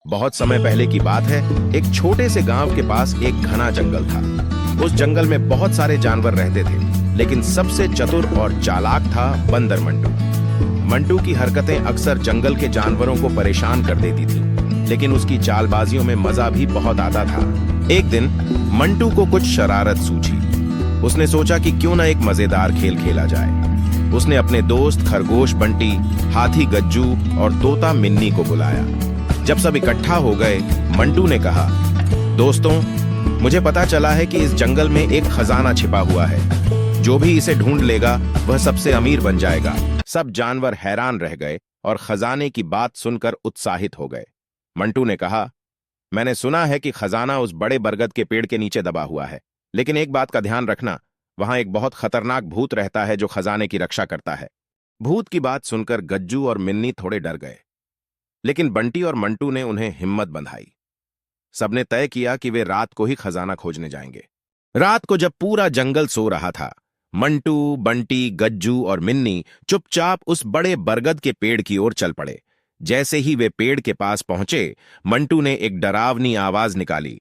बहुत समय पहले की बात है। एक छोटे से गांव के पास एक घना जंगल था। उस जंगल में बहुत सारे जानवर रहते थे, लेकिन सबसे चतुर और चालाक था बंदर मंटू। मंटू की हरकतें अक्सर जंगल के जानवरों को परेशान कर देती थी, लेकिन उसकी चालबाजियों में मजा भी बहुत आता था। एक दिन मंटू को कुछ शरारत सूझी। उसने सोचा कि क्यों ना एक मजेदार खेल खेला जाए। उसने अपने दोस्त खरगोश बंटी, हाथी गज्जू और तोता मिन्नी को बुलाया। जब सब इकट्ठा हो गए, मंटू ने कहा, दोस्तों, मुझे पता चला है कि इस जंगल में एक खजाना छिपा हुआ है। जो भी इसे ढूंढ लेगा वह सबसे अमीर बन जाएगा। सब जानवर हैरान रह गए और खजाने की बात सुनकर उत्साहित हो गए। मंटू ने कहा, मैंने सुना है कि खजाना उस बड़े बरगद के पेड़ के नीचे दबा हुआ है, लेकिन एक बात का ध्यान रखना, वहां एक बहुत खतरनाक भूत रहता है जो खजाने की रक्षा करता है। भूत की बात सुनकर गज्जू और मिन्नी थोड़े डर गए, लेकिन बंटी और मंटू ने उन्हें हिम्मत बंधाई। सबने तय किया कि वे रात को ही खजाना खोजने जाएंगे। रात को जब पूरा जंगल सो रहा था, मंटू, बंटी, गज्जू और मिन्नी चुपचाप उस बड़े बरगद के पेड़ की ओर चल पड़े। जैसे ही वे पेड़ के पास पहुंचे, मंटू ने एक डरावनी आवाज निकाली,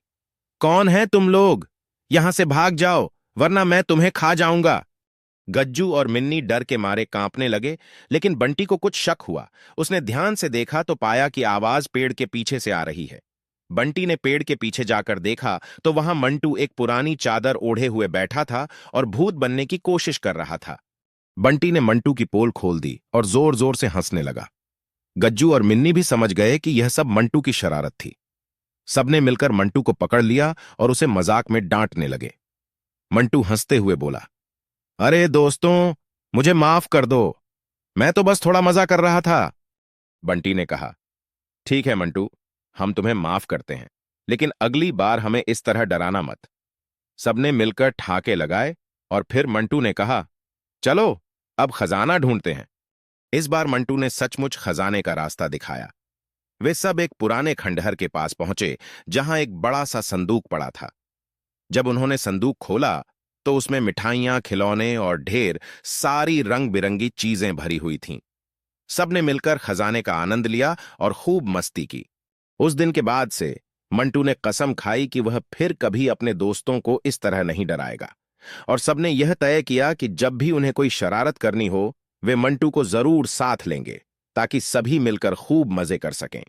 कौन है तुम लोग? यहां से भाग जाओ, वरना मैं तुम्हें खा जाऊंगा। गज्जू और मिन्नी डर के मारे कांपने लगे, लेकिन बंटी को कुछ शक हुआ। उसने ध्यान से देखा तो पाया कि आवाज पेड़ के पीछे से आ रही है। बंटी ने पेड़ के पीछे जाकर देखा तो वहां मंटू एक पुरानी चादर ओढ़े हुए बैठा था और भूत बनने की कोशिश कर रहा था। बंटी ने मंटू की पोल खोल दी और जोर जोर से हंसने लगा। गज्जू और मिन्नी भी समझ गए कि यह सब मंटू की शरारत थी। सबने मिलकर मंटू को पकड़ लिया और उसे मजाक में डांटने लगे। मंटू हंसते हुए बोला, अरे दोस्तों, मुझे माफ कर दो, मैं तो बस थोड़ा मजा कर रहा था। बंटी ने कहा, ठीक है मंटू, हम तुम्हें माफ करते हैं, लेकिन अगली बार हमें इस तरह डराना मत। सबने मिलकर ठाके लगाए और फिर मंटू ने कहा, चलो अब खजाना ढूंढते हैं। इस बार मंटू ने सचमुच खजाने का रास्ता दिखाया। वे सब एक पुराने खंडहर के पास पहुंचे, जहां एक बड़ा सा संदूक पड़ा था। जब उन्होंने संदूक खोला तो उसमें मिठाइयां, खिलौने और ढेर सारी रंग बिरंगी चीजें भरी हुई थीं। सबने मिलकर खजाने का आनंद लिया और खूब मस्ती की। उस दिन के बाद से मंटू ने कसम खाई कि वह फिर कभी अपने दोस्तों को इस तरह नहीं डराएगा, और सबने यह तय किया कि जब भी उन्हें कोई शरारत करनी हो, वे मंटू को जरूर साथ लेंगे, ताकि सभी मिलकर खूब मजे कर सकें।